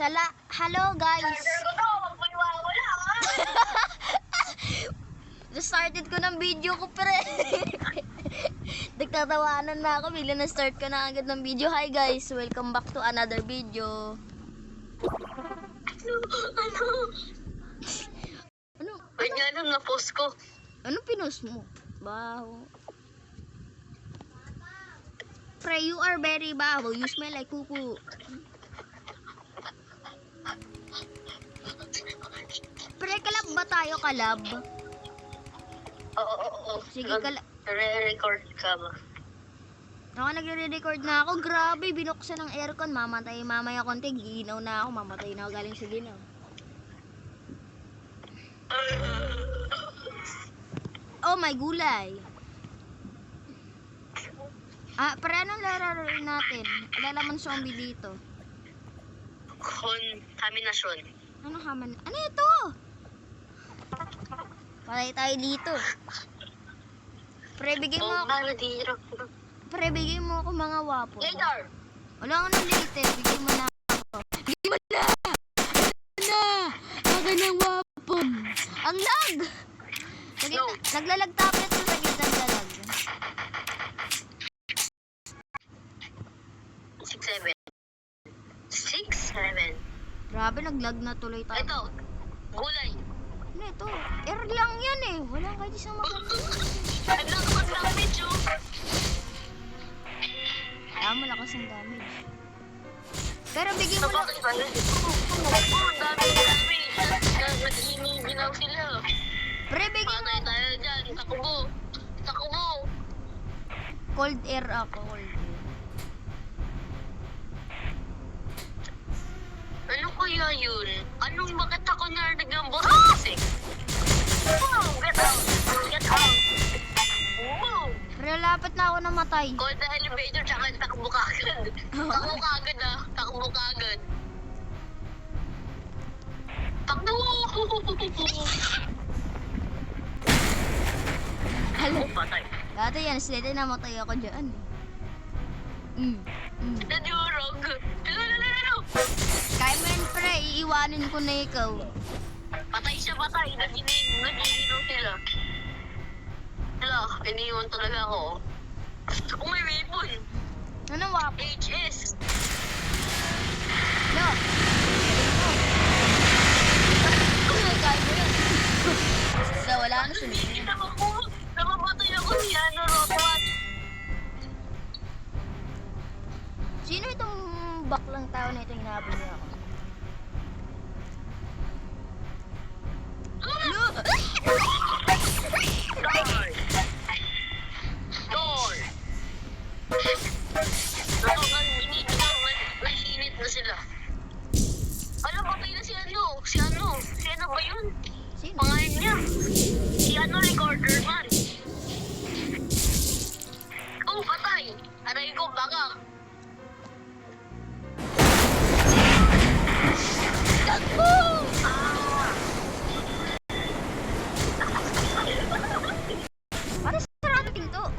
Hello guys. Started ko ng video ko pre. Nagtatawanan na ako bigla na-start ko na agad ng video. Hi guys, welcome back to another video. Ano? Ay nga lang na-post ko. Anong pinost mo? Baho. Pre, you are very baho. You smell like poo-poo. Pre, kalab ba tayo? Kalab? Oo. Sige, Re-record ka ba? Ako nagre-record na ako. Grabe, binuksan ng aircon. Mamatay mamaya konti. Ginaw na ako. Mamatay na ako galing sa ginaw. Oh, may gulay. Pre, anong lararin natin? Alalaman zombie dito. Contamination. Ano haman? Ano ito? Patay tayo dito. Pre, bigyan mo ako. Pre, bigyan mo ako mga wapo. Later! Wala ka ng later. Bigyan mo na ako. Bigyan mo na! Akin ng wapon. Ang lag! No. Naglalag tablet ko sa gitna ng lalag. 6-7. Grabe, naglag na tuloy tayo. Ito, gulay. Ano ito? Error lang yan eh. Wala kayo sa mga... Ang lakas ng damage, oh. Malakas ang damage. Pero bigyan mo lang... Ang dami. Nag-ginaw sila. Pre, bigyan mo. Patay tayo dyan. Takubo. Cold air ako. Cold air. Ano kaya yun? Bakit ako narinig ng boses kasi? Wow, get out! Wow! Pre, lapit na ako namatay. Call the elevator tsaka takbo ka agad. Takbo ka agad. Takbo! Hala. Patay. Dati yan, sila namatay ako dyan. Nadurog. Hello! Kaya mo yun, pre, iiwanin ko na ikaw. Patay siya, patay. Nag-ininom sila. Hala, iniwan talaga ako. Oh, may weapon. Ano wapo? HS. No. Kaya mo yun. So, wala na siya. Namamatay ako ni Rotwat. Sino itong baklang tao na ito hinabol niya ako? Die! Nag-init na sila. Alam, patay na si ano? Si ano ba yun? Sino? Pangalan niya. Si recorder man. Oh, patay. Aray ko, baka. Takbo! Para sarado pinto.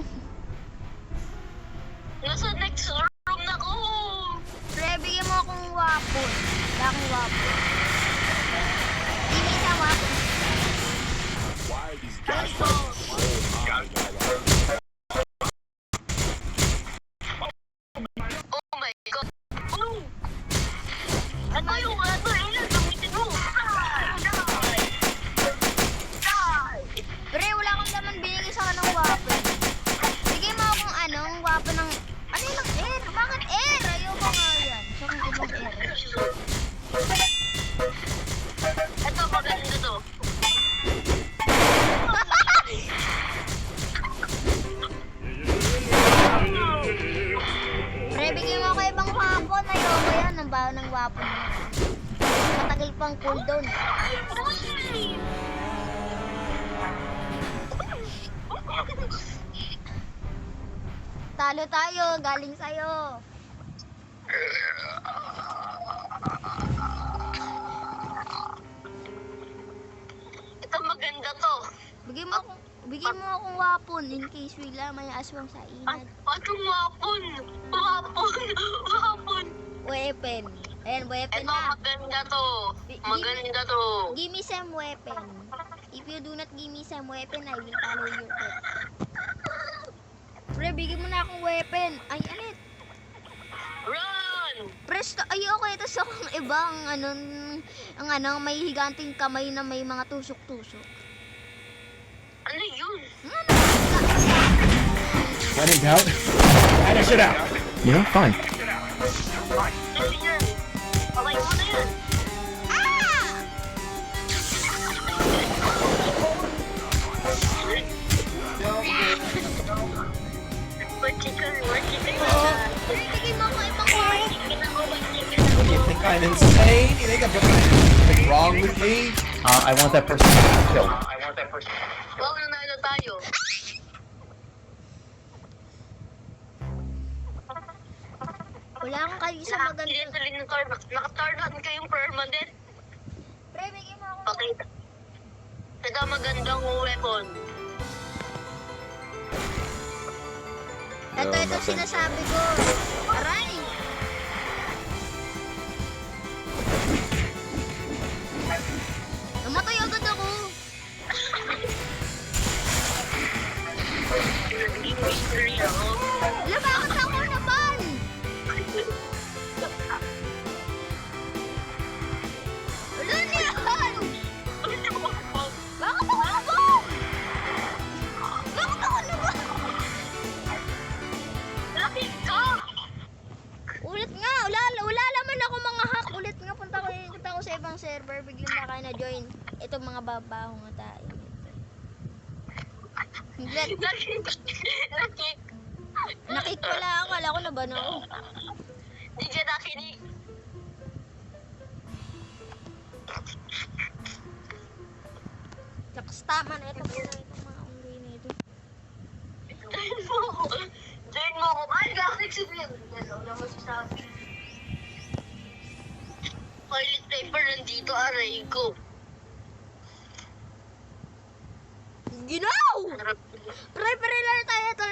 Nasa next room na ko. Pre, bigyan mo akong wapon. Wala akong wapon. Hindi may isang wapon. Why are these guys so high? Oh my God. Oh! Ano yung ilan? Gamitin mo. Die! Pre, wala akong naman binigay sa kanang wapon. Bigyan mo akong wapon ng... Ano yung air? Bakit air? Ayoko nga yan. Sa kong ibang air. Ito, maganda to. Pre, bigyan mo ako ibang wapon. Ayoko yan. Ang baho ng wapon mo. Matagal pang cooldown. Talo tayo. Galing sa'yo. Ito maganda to. Bigyan mo akong wapon in case bigla may aswang sa inat. Anong wapon? Wapon! Weapon. Ayan, weapon Ito, na. maganda to. Maganda to. Give me some weapon. If you do not give me some weapon, I will follow your death. Pre, bigyan mo na akong weapon. Ay, anit. Run! Presto, ayoko ito sa kung ibang may higanting kamay na may mga tusok-tusok. Ano yun? When in doubt, banish it out. You know, fine. Ano yan? Pabay mo na yan. Ah! What chicken? Pre, bigyan mo ako ibang weapon. You think I'm insane? You think I've got something wrong with me? I want that person killed. Huwag nanalo tayo. Wala akong kayo sa maganda. Nakakilin ng car. Naka-target kayong permanent. Pre, bigyan mo ako. Okay. Ito magandang weapon. Ito sinasabi ko. Aray! Namatay agad ako. Naging mystery ako. Wala, bakit ako naman? Wala niyan! Bakit ako naman? Bakit ako naman? Lapit ka! Ulit nga, wala naman ako mga hack. Ulit nga, punta ko sa ibang server. Biglang na kayo na-join. Itong mga babaho nga tayo. Nakik pala ako. Kala ko na ba ako? Di ka nakinig. Lakas tama na ito. Itong mga unggoy na ito. Join mo ako. Ay, gakinig si Bill. Wala mo si Sabi. Toilet paper nandito, aray ko. Ginaw! Pre, laro tayo ito.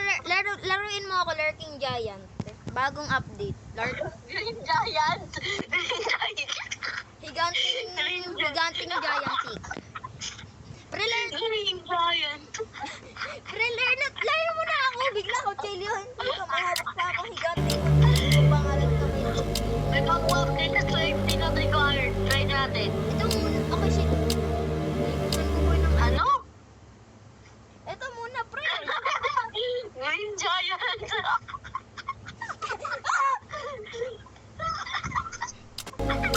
Laruin mo ako, Lurking Giant. Bagong update. Green Giant. Higanting giant tick. Pre, Green Giant. laro mo na ako. Bigla ako, Chiliohin. May hawak pa ako, higanting. Ang pangalan ko may May mag-update na try. Tinatry ko iron. Try natin. ito muna. Okay, shit. Ano? Ito muna, pre. Green Giant.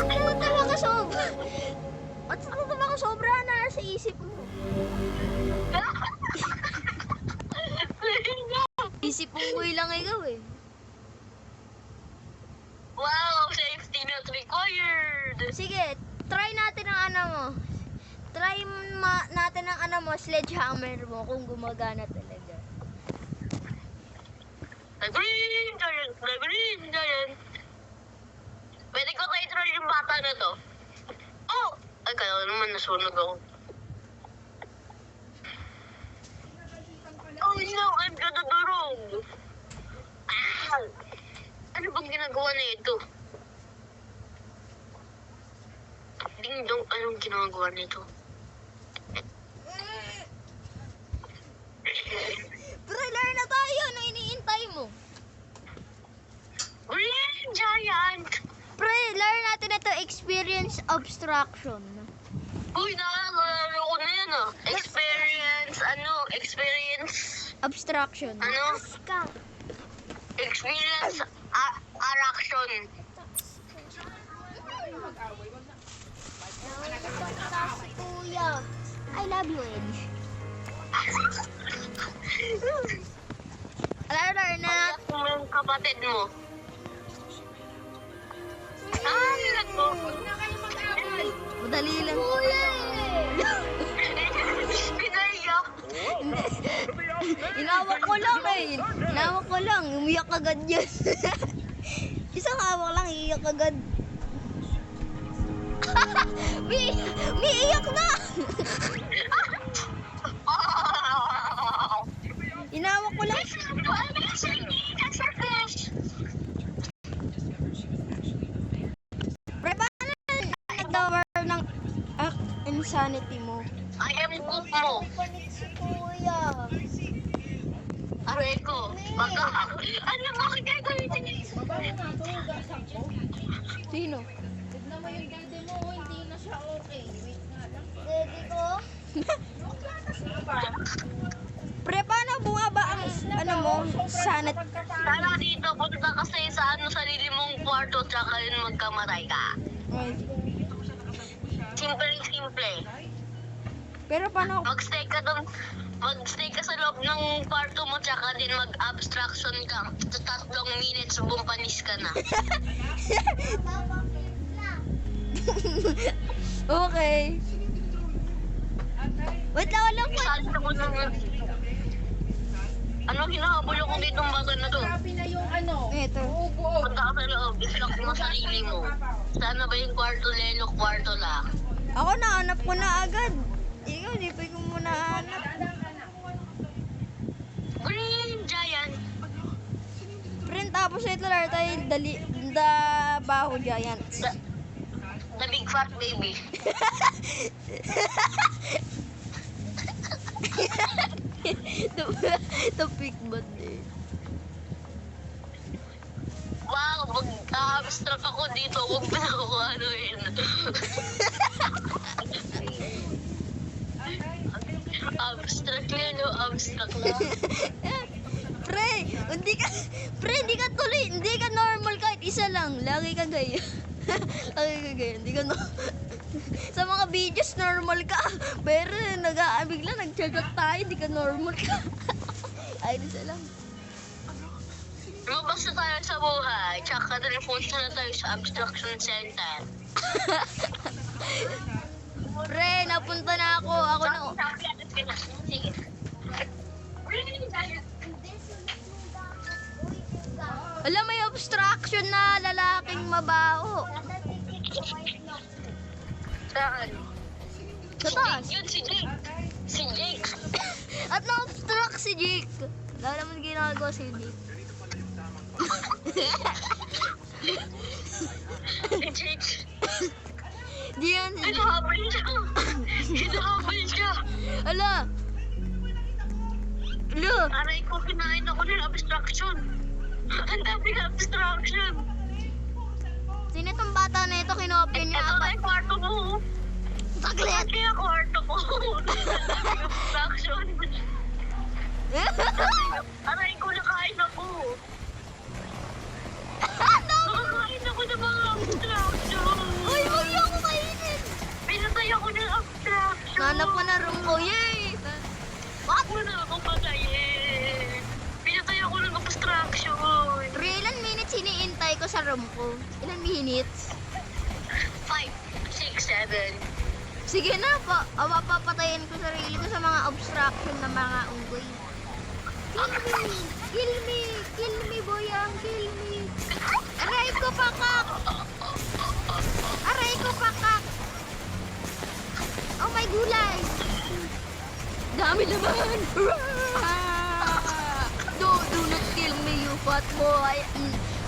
Ano talaga sobra? At ano talaga sobra na sa isip mo? Isip unggoy lang ikaw eh. Wow, safety not required. Sige, try natin ang ano mo. Natin ang ano mo, sledgehammer mo kung gumagana talaga. The Green Giant, the Green Giant. Pwede ko kayo try yung bata na to. Oh! Ay, kaya naman nasunog ako. Oh no, I'm gonna go wrong. Ah! Ano bang ginagawa na ito? Ding dong, anong ginagawa nito? Thriller na tayo, ano iniintay mo? Green Giant! Pre, laro natin na to, experience obstruction. Uy, nakalaro ko na yan ah. Experience, Obstruction. Ano? Ka. experience, araction. Kuya, I love you, Edge. Laro na. Yung kapatid mo. Nako. Madali lang. Pinaiyak. Inawak ko lang eh. Inawak ko lang. Umiyak agad yan. Isang hawak lang, iiyak agad. May iyak na! Inawak ko lang. yung sanity mo. I am cook mo. Panit si Kuya. Aray ko. Baka ano mo kaya gamitin niya? Sino? Tignan mo yung dede mo, oh, hindi na siya okay. Wait nga lang. Dede ko? Pre, paano bumaba ang ano mo? Sanity. Sana dito, punta kasi sa sarili mong kwarto tsaka yun magkamatay ka. Ay. Simple. Pero paano? Mag-stay ka sa loob ng kwarto mo tsaka din mag-abstraction ka. Sa 3 minutes, bumpanis ka na. Okay. Wait lang. Salta ko ng... Ano hinahabol ako ditong bata na to? Grabe na yung ano, Ito. buo. Punta ka sa loob, islock mo sarili mo. Sana ba yung kwarto lelo, kwarto lang? Ako nahanap ko na agad. Ikaw, di pa ko muna hanap. Green Giant! Friend, tapos ito lang tayo the baho giants. The big fat baby. The big bad eh. Wow, mag-abstract ako dito. Huwag na ako ano yun. Abstract lelo, abstract lang. Pre, hindi ka tuloy, hindi ka normal kahit isa lang. Lagi ka gaya. Hindi ka sa mga videos normal ka. Pero bigla nag-chagat tayo, hindi ka normal ka. Ay, isa lang. Lumabas na tayo sa buhay, tsaka punta na tayo sa abstraction center. Pre, napunta na ako. Ako na. Sige. Alam, may obstruction na lalaking mabaho. Saan? Sa taas. Yun, si Jake. Si Jake. At na-obstruct si Jake. Wala naman ginagawa si Jake. Si Jake. Di yan si Jake. Hinahabol siya. Hinahabol siya. Ala. Ala. Aray ko, kinain ako ng abstraction. Ang daming abstraction. Sino itong bata na ito? Kinopin niya Ito ako. na yung kwarto mo. Saglit. Kaya kwarto ko. Abstraction. Aray ko, nakain ako. Nakakain ako ng mga abstraction. Uy, huwag niyo ako kainin. Pinatay ako ng abstraction. Nanap mo na room ko. Yay! Bakit mo na ako patayin? Pinatay ako ng abstraction. Pre, ilan minutes hiniintay ko sa room ko? Ilan minutes? 5, 6, 7. Sige na po. Papatayin ko sarili ko sa mga obstruction ng mga unggoy. Kill me, boyang, kill me. Aray ko pakak. Oh my gulay. Dami naman. Do not kill me, you fat boy.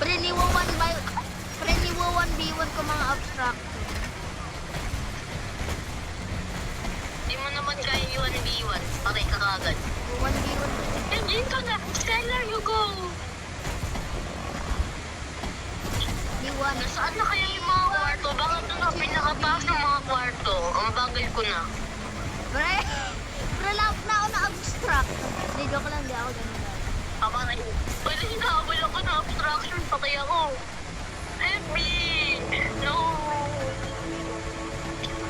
Preniwa 1v1 ko mga obstruction. Di mo naman kaya yung 1v1. Patay ka kagad. 1v1. Engine ka na! Stellar, you go! V1. Nasaan na kaya yung mga kwarto? Baka ito na pinakataas ng mga kwarto. Ang bagal ko na. Pre, lahat na ako na-obstruct. Hindi, joke lang. Hindi ako ganun. Kapatay. Pwede hinahabol ako ng obstruction. Patay ako. FB! No!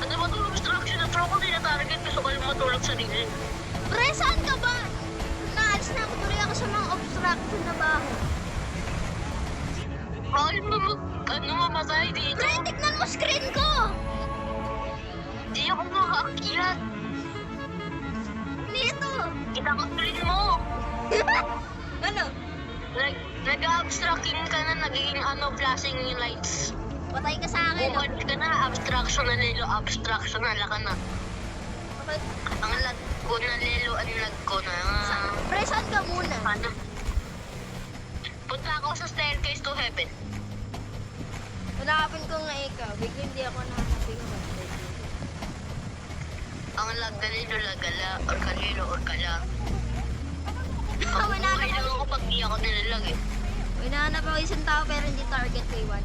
Ano ba itong obstruction? Na throw ko din na target. Gusto ko yung matulog sa nilin. Pre, saan ka ba? Naalis na ako. Tuloy ako sa mga obstruction na baho. Bakit mo mamatay dito? Pre, tignan mo screen ko! Di ako makaakyat. Dito! Kita ko screen mo. Ano? Nag-abstracting ka na, nagiging flashing yung lights. Patay ka sa akin. Bukod ka na, abstraction na lelo, abstraction na laka na. Okay. Ang lag ko na lelo, ang lag ko na. Pre, saan ka muna? Ano? Punta ako sa staircase to heaven. Hanapin ko nga ikaw. Bigla hindi ako nakakapin ko. Ang lagalilo, lagala, or kalilo, or kala. May nahanap Kailangan ako. ko pag di ako nilalag eh. May nahanap ako isang tao pero hindi target kay 1,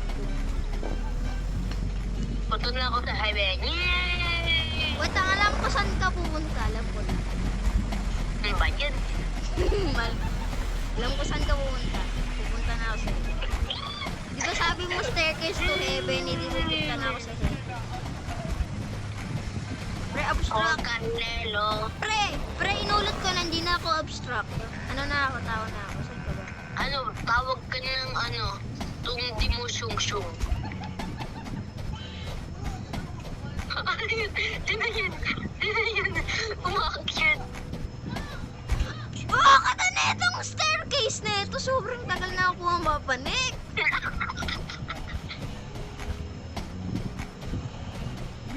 2. Punta na ako sa highway. Yay! Wait, ang alam ko saan ka pupunta. Alam ko na. Ano ba yan? Alam ko saan ka pupunta. Pupunta na ako sa Di ba sabi mo staircase to heaven, hindi pupunta na ako sa heaven. Pre, Oh, abstract. Canelo. Pre, inulit ko na hindi na ako abstract. Ano na ako, tawa na ako. Saan ka ba? Ano, tawag ka ng ano, tungdi mo syung-syung. Ano yun? Tinan yun. Umakit. Oh, kata na itong staircase na ito. Sobrang tagal na ako ang mapanik.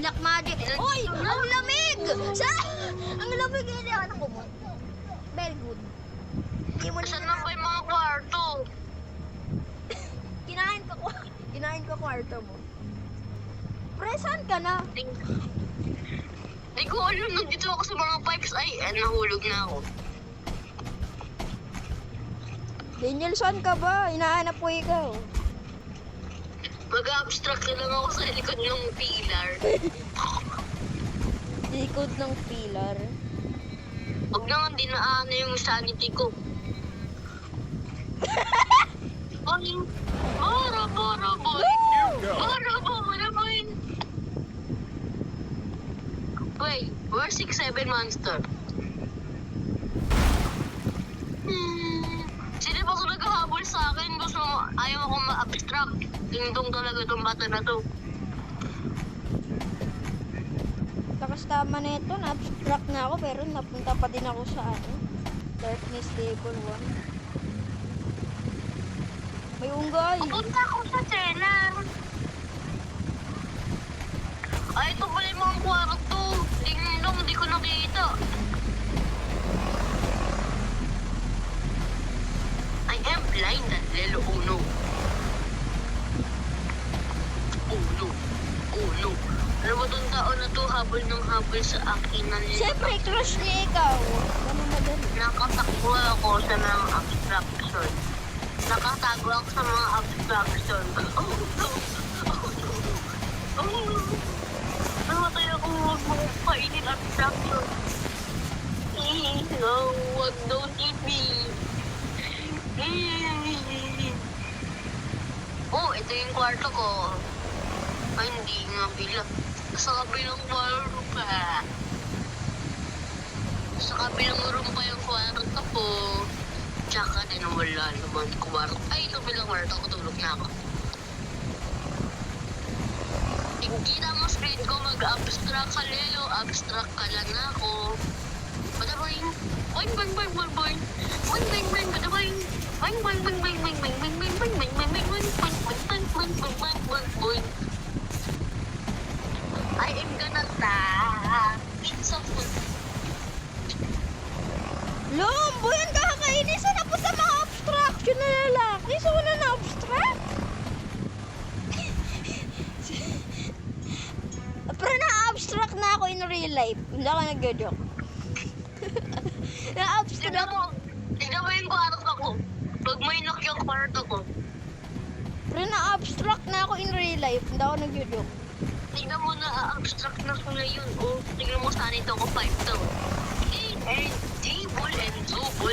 Black magic. Oy, ang lamig! Ang lamig, hindi ako nakumot. Very good. Hindi mo Saan na na ba yung mga kwarto? Kinain ko kwarto mo. Pre, saan ka na? Di ko alam, nandito ako sa mga pipes. Ay, nahulog na ako. Daniel, saan ka ba? Hinahanap ko ikaw. Mag-abstract na lang ako sa likod ng pillar. Likod ng pillar. Huwag naman dinaano yung sanity ko. Ay, bora boy. Bora boy. Wait, where's 6-7 monster? Sino ba ito naghahabol sa akin? Gusto mo, ayaw akong ma-abstract. Tindong talaga itong bata na to. Takas tama na ito, na-abstract na ako pero napunta pa din ako sa Darkness level 1. May unggay. Pupunta ako sa Sena. Ay, ito pala yung mga kwarto. Tingnan, hindi ko nakita. I am blind at lelo uno. Uno. Ano ba itong taon na to? Habol ng habol sa akin na nila. Siyempre, crush niya ikaw. Ganun madali. Nakatakbo ako sa mga abstraction. Nakatago ako sa mga abstraction. Oh no! Namatay ako, huwag mo kainin abstraction. No, wag, don't eat me. Oh, ito yung kwarto ko. Ay, hindi nga bila. Sa kabilang kwarto pa. Sa kabilang room pa yung kwarto ko. Tsaka din wala naman kwarto. Ay, ito bilang kwarto ko. Tulog na ako. Kita mo screen ko, mag-abstract ka lelo. Abstract ka lang ako. Badaboing. Boing, boing, boing, boing, boing. Boing, boing, boing, badaboing. Boing, boing, boing, boing, boing, boing, boing, boing, boing, boing, boing, boing, boing, boing, boing, boing, boing, boing, boing, boing. I am gonna eat some food. Lombo, yan kakainis. Saan napunta mga abstraction na lalaki? So, wala na abstract? Pero na-abstract na ako in real life. Hindi ako nag-joke. Na-abstract. Tignan mo yung kwarto ko. Pag may knock yung kwarto ko. Pero na-abstract na ako in real life. Hindi ako nag-joke. Tignan mo na abstract na ko ngayon. Oh, tignan mo saan ito ko 5 to. A and D bull and zoo bull.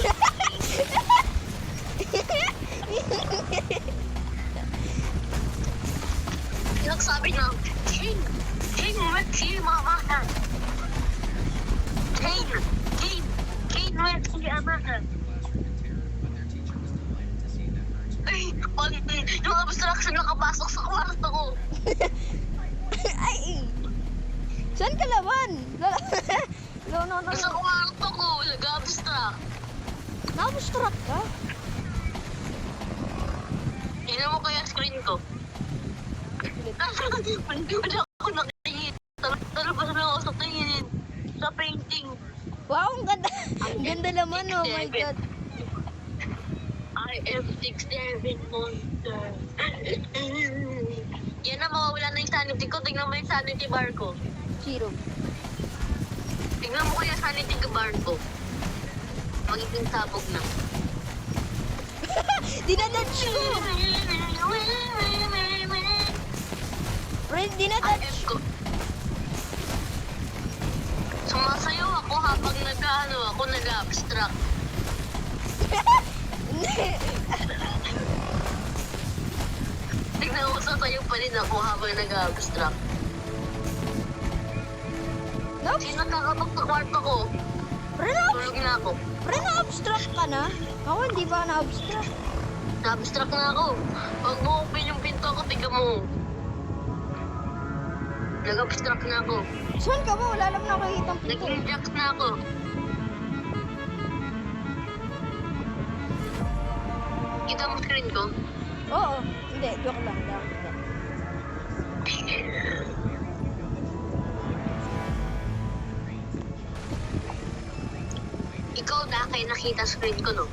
Nagsabi na, King, let's see mama. King, let's see mama. Ay, yung abstraction nakapasok sa kwarto ko. Ay! Saan ka laban? No. Sa kwarto ko, nag-abstract. Na-abstract ka? Tingnan mo kaya screen ko. Hindi mo na ako nakikita. Talabas na ako sa tingin. Sa painting. Wow, ang ganda. Ang ganda naman, oh my God. I am 6'7" monster. Yan na, mawawala na yung sanity ko. Tingnan mo yung sanity bar ko. 0. Tingnan mo kaya sanity kabar ko. Magiging sabog na. Dinadodge ko! Friend, dinadodge! F ko. Sumasayaw ako habang ako nag-abstract. Tignan mo, sasayaw pa rin ako habang nag-abstract. Nope. Sino nakakabag sa kwarto ko? Friend, Tulog na ako. friend, na-abstract ka na? Ako, hindi ba na-abstract? Na-abstract na ako. Pag mo-open yung pinto ako, tignan mo. Nag-abstract na ako. Saan ka ba? Wala lang nakakita ang pinto. Nag-inject na ako. Kita mo screen ko? Oo. Hindi, joke lang. Hindi. Ikaw na kaya nakita screen ko, no?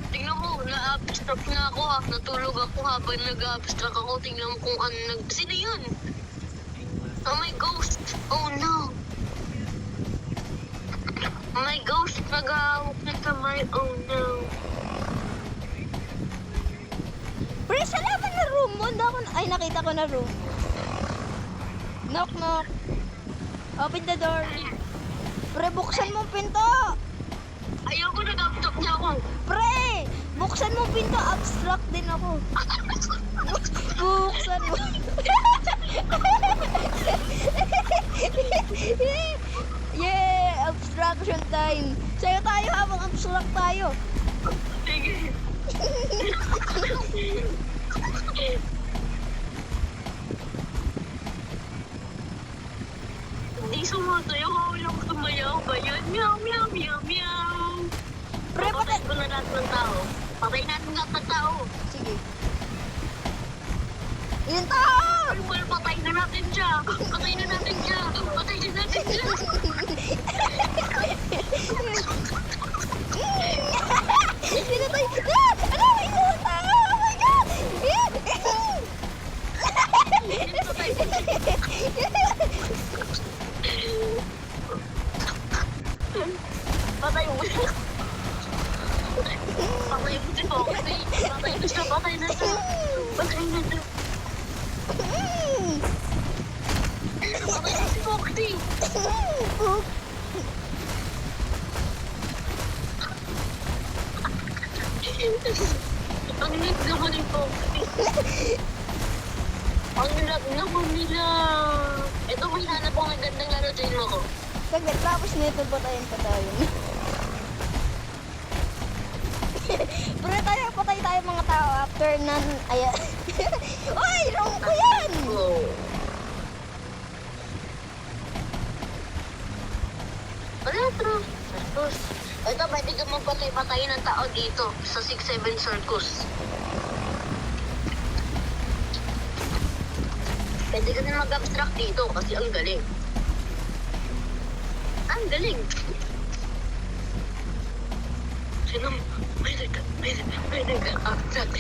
Tingnan mo, na-abstract na ako ha. Natulog ako habang nag-abstract ako. Tingnan mo kung ano Sino yun? Oh my ghost! Oh no! My ghost nag-ahawak na kamay. Oh no! Pre, saan naman na room mo? Ay, nakita ko na room. Knock, knock. Open the door. Pre, buksan mo ang pinto. Ayoko, nag-abstract na ako. Pre, buksan mo ang pinto. Abstract din ako. Buksan mo. Yeah, abstraction time. Sayo tayo habang abstract tayo. Sige. Hindi sumasayaw. Walang sumayaw ba yun? Meow, meow, meow, meow. Pre, Patay ko na lahat ng tao. Patay natin lahat ng tao. Sige. Yung tao! Well, patay na natin siya. Patay na natin siya. Patay na natin siya. Pinatay! Ah! Ano? Ito ang tao! Oh my God! Patay mo. Patay mo si Foxy. Patay na siya. Patay na siya. Patay na siya. Patay na si Foxy. Ang lit naman ni Foxy. Ang lit naman nila. Ito, may hanap akong magandang laro dyan mo ko. Saglit, tapos nito patayin. Pero patay tayo mga tao after nan... Ayan. Uy! Wrong ko yan! Oh. Circus. Ito, pwede ka magpatay-patay ng tao dito sa 6-7 Circus. Pwede ka na mag-abstract dito kasi ang galing. Ang galing! Sino? Pwede ka abstract.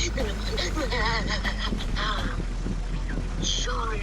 Sean.